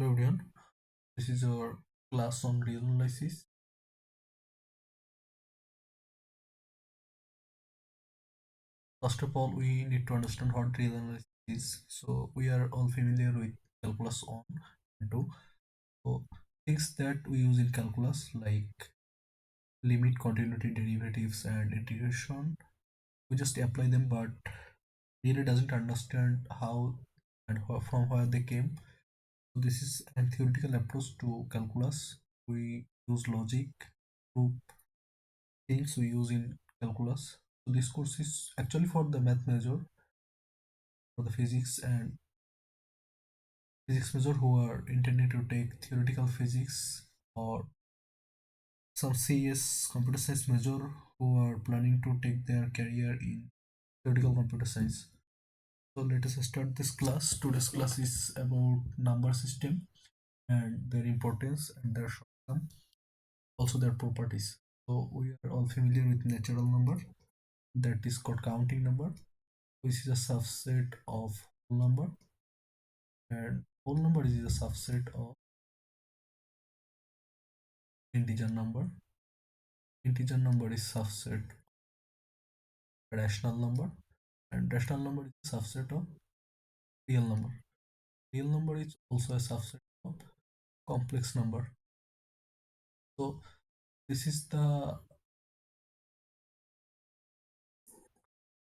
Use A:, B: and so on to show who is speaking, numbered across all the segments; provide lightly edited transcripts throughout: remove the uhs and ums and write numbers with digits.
A: Hello everyone, this is our class on real analysis. First of all, we need to understand what real analysis is. So we are all familiar with calculus 1 and 2. So things that we use in calculus like limit, continuity, derivatives and integration, we just apply them but really doesn't understand how and from where they came. So this is a theoretical approach to calculus. We use logic to things we use in calculus. So this course is actually for the math major, for the physics major who are intending to take theoretical physics, or some CS computer science major who are planning to take their career in theoretical computer science. So let us start this class. Today's class is about number system and their importance and their shortcome, also their properties. So we are all familiar with natural number, that is called counting number, which is a subset of whole number, and whole number is a subset of integer number. Integer number is subset of rational number, and rational number is a subset of real number. Real number is also a subset of complex number. So this is the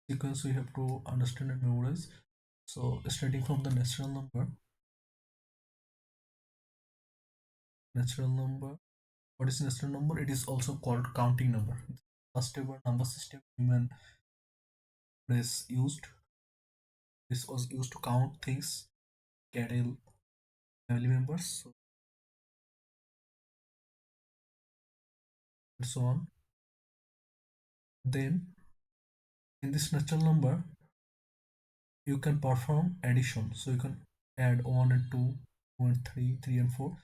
A: sequence we have to understand and memorize. So starting from the natural number. What is natural number? It is also called counting number. First ever number system human race used. This was used to count things, cattle, family members, and so on. Then in this natural number, you can perform addition. So you can add 1 and 2, 2 and 3, 3 and 4.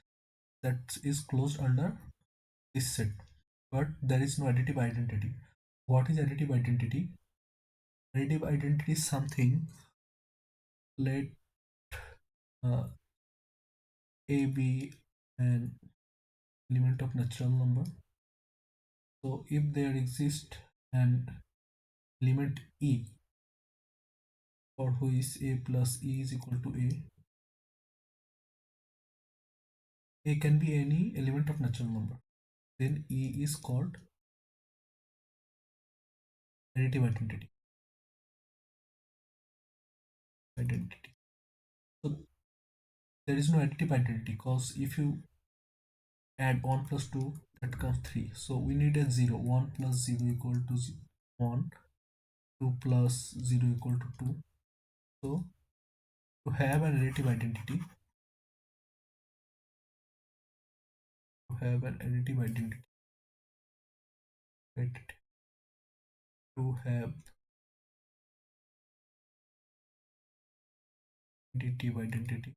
A: That is closed under this set. But there is no additive identity. What is additive identity? Additive identity is something, let uh, A be an element of natural number. So if there exists an element E, for who is A plus E is equal to A can be any element of natural number. Then E is called additive identity. So there is no additive identity, because if you add 1 plus 2, that comes 3. So we need a 0. 1 plus 0 equal to 1. 2 plus 0 equal to 2. So to have an additive identity, right, to have additive identity,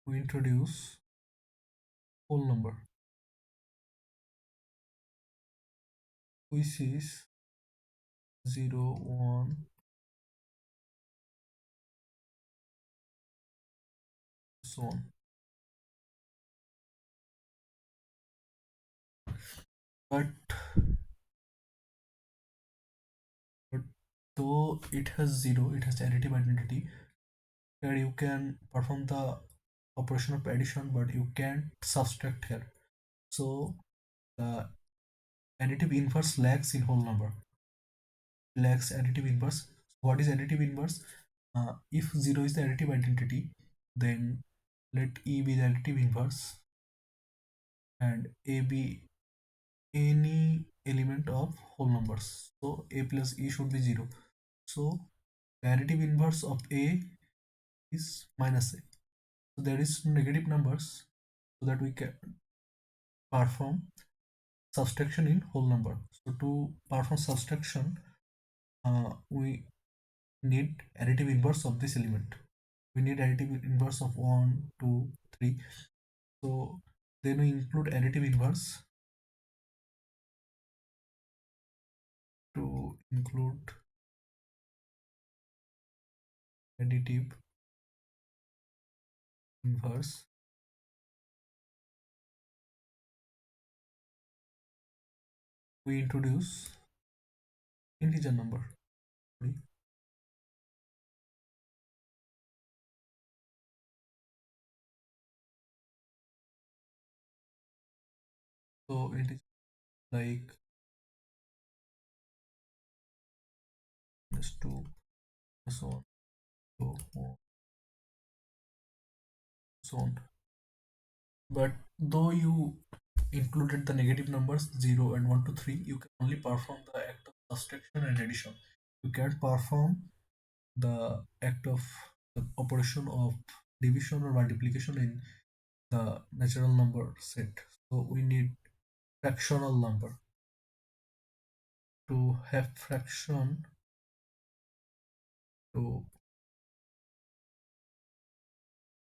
A: we introduce whole number, which is 0, 1, so on. But, but though it has 0, it has additive identity, where you can perform the operation of addition, but you can't subtract here. So the additive inverse lacks in whole number, lacks additive inverse. What is additive inverse? If 0 is the additive identity, then let E be the additive inverse and A be any element of whole numbers. So A plus E should be 0. So the additive inverse of A is minus A. So there is negative numbers, so that we can perform subtraction in whole number. So to perform subtraction, we need additive inverse of this element. We need additive inverse of 1, 2, 3. So then we include additive inverse to include additive inverse. We introduce integer number. Sorry. So it is like -2, so on, so on. But though you included the negative numbers 0 and 1 to 3, you can only perform the act of subtraction and addition. You can't perform the act of the operation of division or multiplication in the natural number set. So we need fractional number. To have fraction, to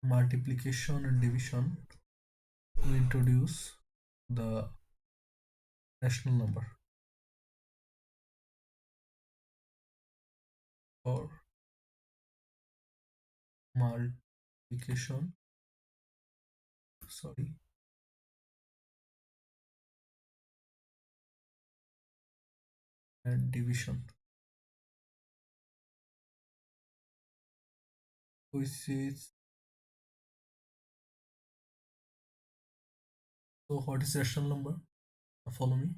A: multiplication and division, we introduce the rational number. For multiplication, sorry, and division, which is, so what is rational number? Follow me.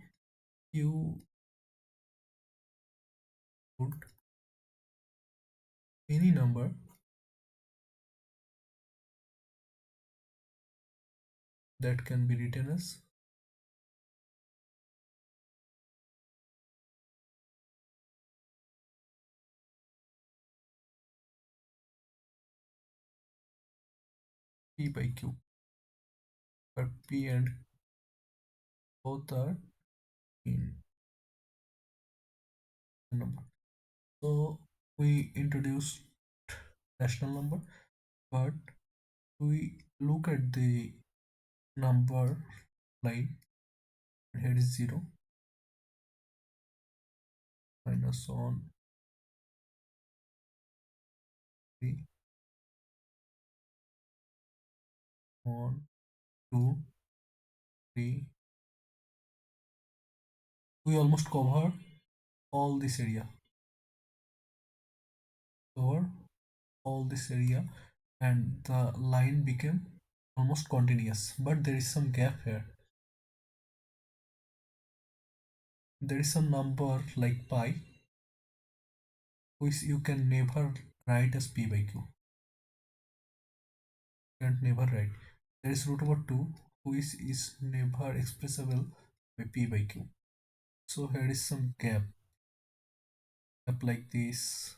A: You put any number that can be written as p by q, where p and both are in the number. So we introduced rational number, but we look at the number line. Here is 0, minus on 3, on 2, 3. We almost cover all this area, cover all this area, and the line became almost continuous. But there is some gap here. There is some number like pi, which you can never write as p by q. You can never write. There is root over 2, which is never expressible by p by q. So here is some gap like this.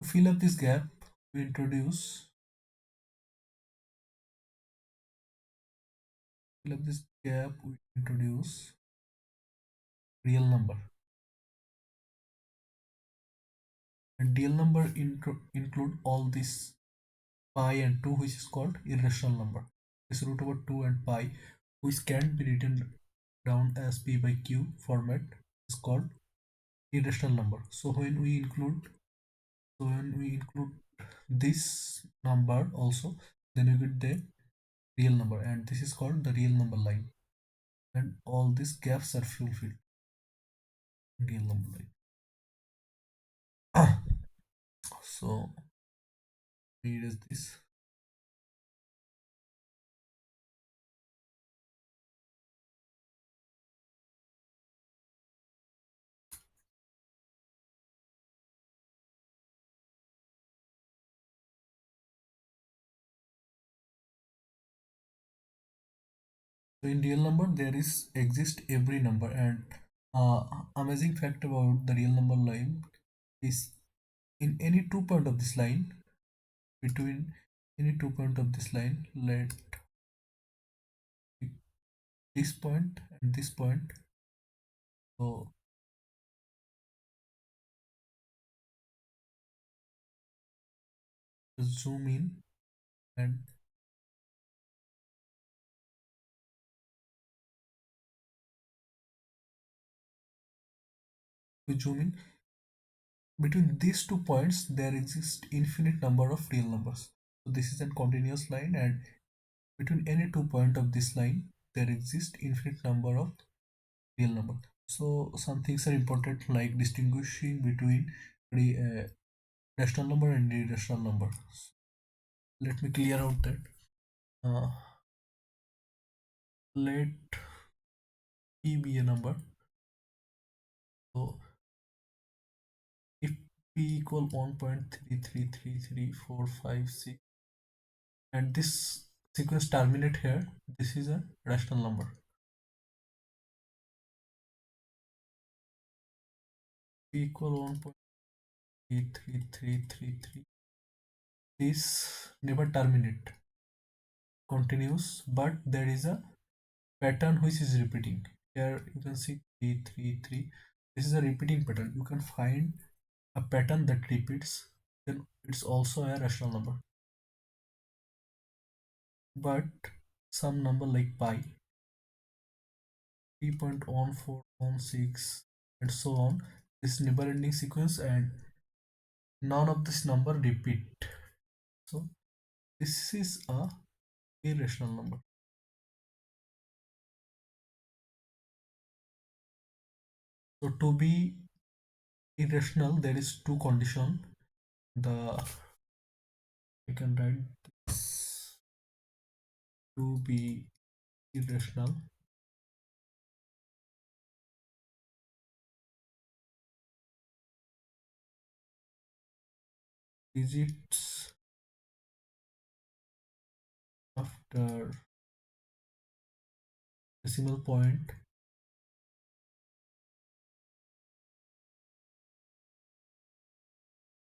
A: To fill up this gap, we introduce, fill up this gap, we introduce real number. And real number include all this pi and 2, which is called irrational number. This root over 2 and pi, which can be written down as p by q format, is called irrational number. So when we include this number also, then we get the real number, and this is called the real number line. And all these gaps are fulfilled in real number line. So read as this. So in real number there is exist every number, and amazing fact about the real number line is in any 2 point of this line, between any 2 point of this line, let this point and this point. So zoom in and we zoom in, Between these 2 points, there exist infinite number of real numbers. So this is a continuous line, and between any 2 point of this line, there exist infinite number of real number. So some things are important, like distinguishing between the rational number and irrational number. Let me clear out that. Uh, Let p be a number. So if p equal 1.3333456 and this sequence terminate here, this is a rational number. P equal 1.33333, this never terminate, continues, but there is a pattern which is repeating. Here you can see 333. This is a repeating pattern. You can find a pattern that repeats, then it's also a rational number. But some number like pi, 3.1416, and so on, this never ending sequence, and none of this number repeat. So this is a irrational number. So to be irrational, there is two condition. The I can write this: to be irrational, digits after decimal point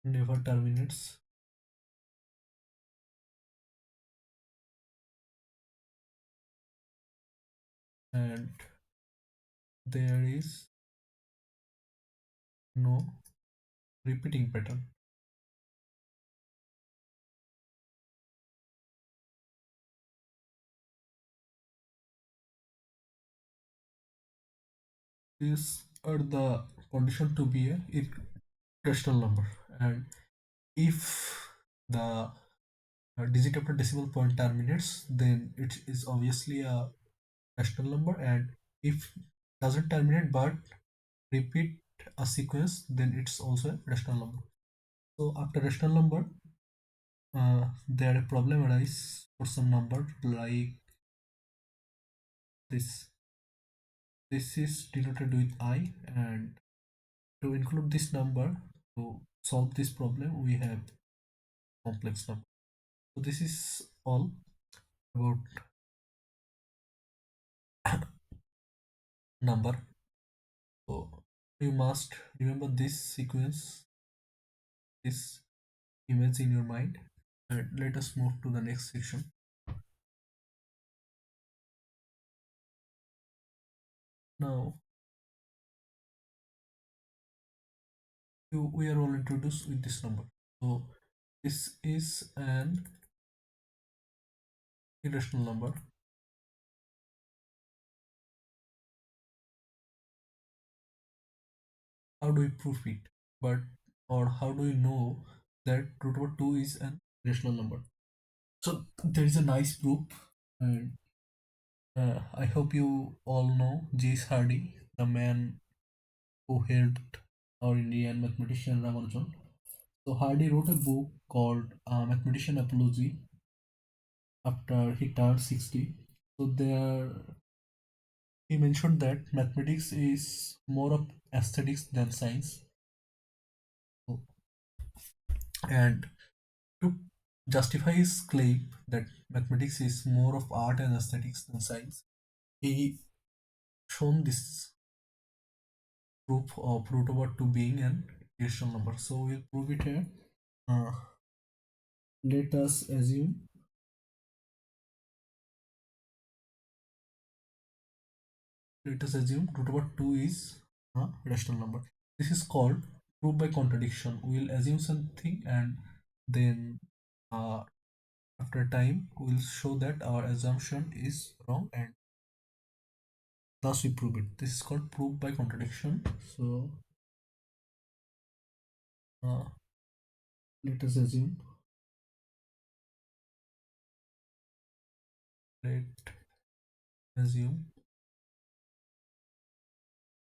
A: never terminates, and there is no repeating pattern. These are the condition to be a irrational number, and if the digit after decimal point terminates, then it is obviously a rational number, and if doesn't terminate but repeat a sequence, then it's also a rational number. So after rational number, there a problem arise for some number like this. This is denoted with I, and to include this number to solve this problem, we have complex number. So this is all about number. So you must remember this sequence, this image in your mind. And let us move to the next section. Now we are all introduced with this number. So this is an irrational number. How do we prove it? But or how do we know that root over 2 is an irrational number? So there is a nice proof, and I hope you all know J.S. Hardy, the man who helped our Indian mathematician Ramanujan. So Hardy wrote a book called Mathematician Apology after he turned 60. So there he mentioned that mathematics is more of aesthetics than science. So, and to justify his claim that mathematics is more of art and aesthetics than science, he shown this proof of root over 2 being an irrational number. So we'll prove it here. Uh, let us assume root over 2 is a rational number. This is called proof by contradiction. We'll assume something, and then after time we'll show that our assumption is wrong, and thus we prove it. This is called proof by contradiction. So uh, let us assume, let assume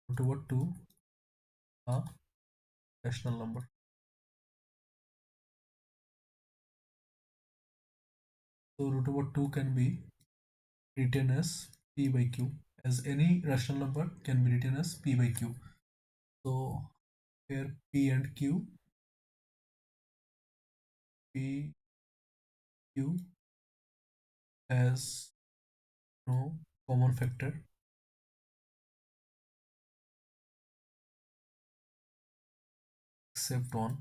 A: root over 2 a rational number. So root over 2 can be written as p by q, as any rational number can be written as p by q. So here p and q, p q has no common factor except 1.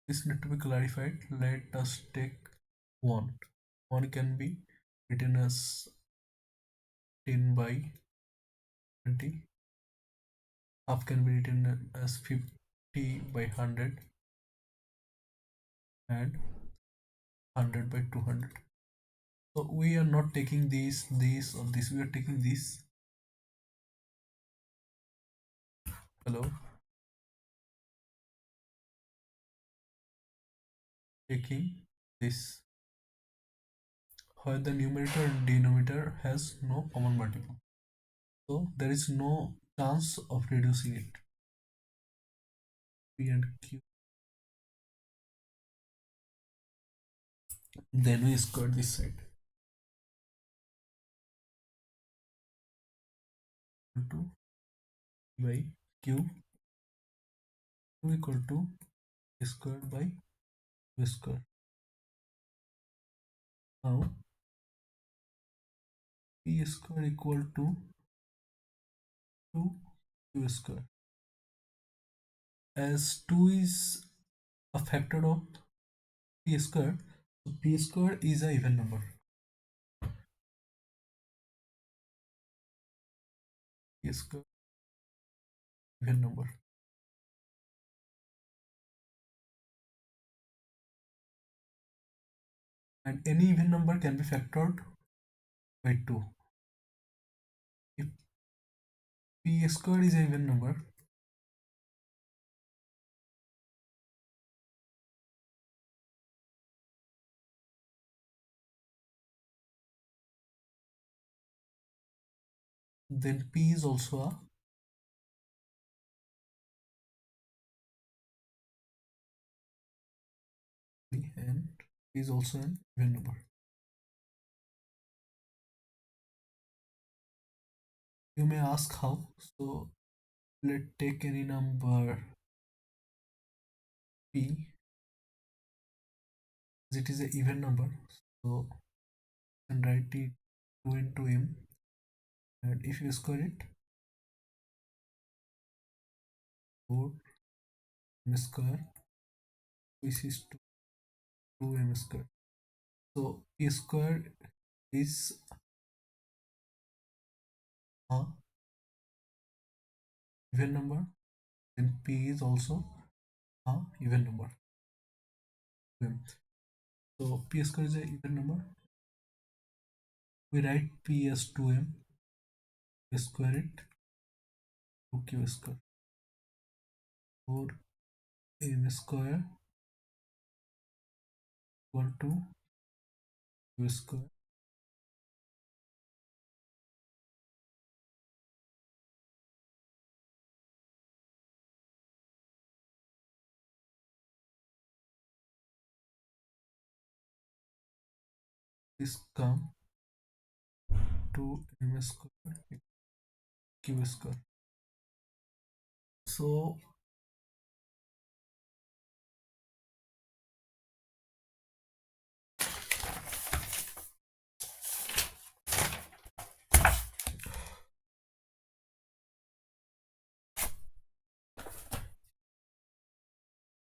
A: This need to be clarified. Let us take 1. 1 can be written as 10 by 20. Half can be written as 50 by 100 and 100 by 200. So we are not taking these or this. We are taking this. Hello, taking this, where the numerator and denominator has no common multiple. So there is no chance of reducing it. P and Q. Then we square this side. To by Q, Q equal to squared by V square. Now P square equal to 2Q square. As 2 is a factor of P square, so P square is a even number. P square even number. And any even number can be factored by 2. If P square is a even number, then P is also a and P is also an even number. You may ask how. So let's take any number P, as it is an even number. So you can write it 2 into m, and if you square it, 4 m square, which is 2 m square. So P square is a even number, then P is also a even number. So P square is a even number. We write P as 2m, we square it, 2q square, 4m square equal to q square. This come to m square q square. So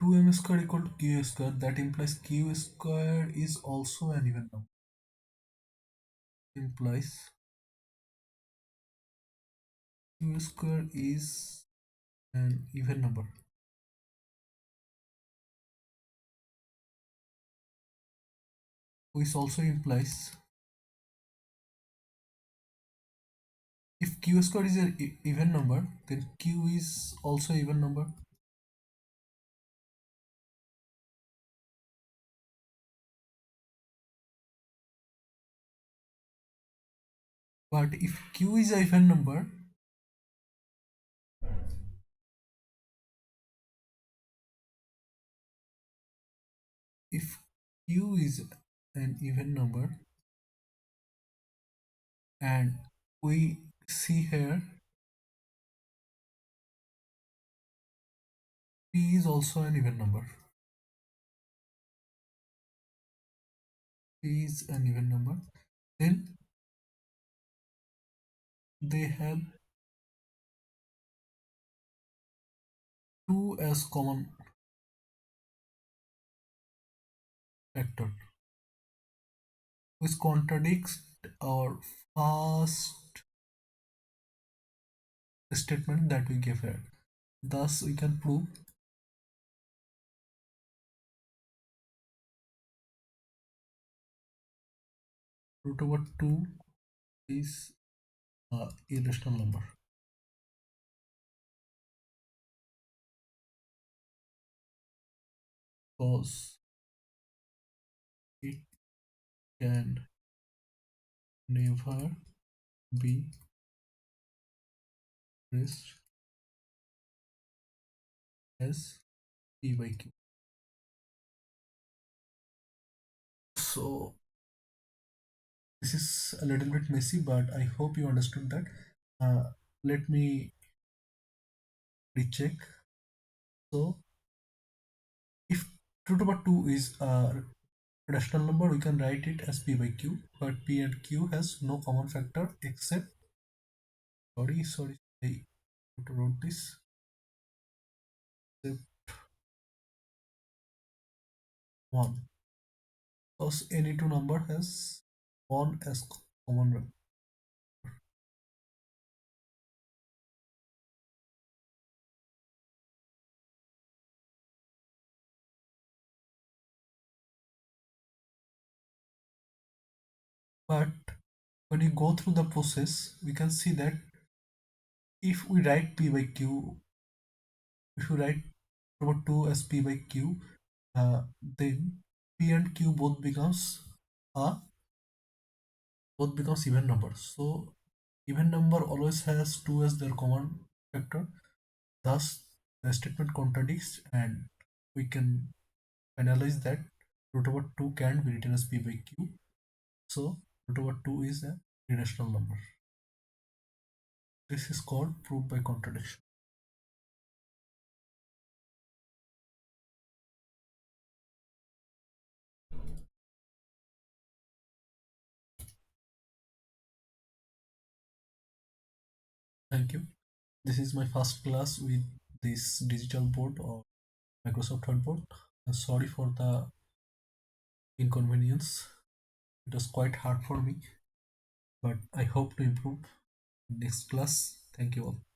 A: 2m square equal to q square. That implies q square is also an even number. Implies q square is an even number. Which also implies if q square is an even number, then q is also even number. But if q is a even number, if q is an even number, and we see here p is also an even number, p is an even number, then they have 2 as common factor, which contradicts our first statement that we gave here. Thus, we can prove root over 2 is a irrational number. Because it can never be expressed as p by q. So this is a little bit messy, but I hope you understood that. Let me recheck. So if root over 2 is a rational number, we can write it as p by q, but p and q has no common factor except, sorry, I wrote this, except 1. Because any two number has 1 as common factor. But when you go through the process, we can see that if we write p by q, if you write over 2 as p by q, then p and q uh, both becomes even numbers. So even number always has 2 as their common factor. Thus, the statement contradicts, and we can analyze that root over 2 can be written as p by q. So root over 2 is a irrational number. This is called proof by contradiction. Thank you. This is my first class with this digital board or Microsoft Whiteboard. Sorry for the inconvenience. It was quite hard for me, but I hope to improve next class. Thank you all.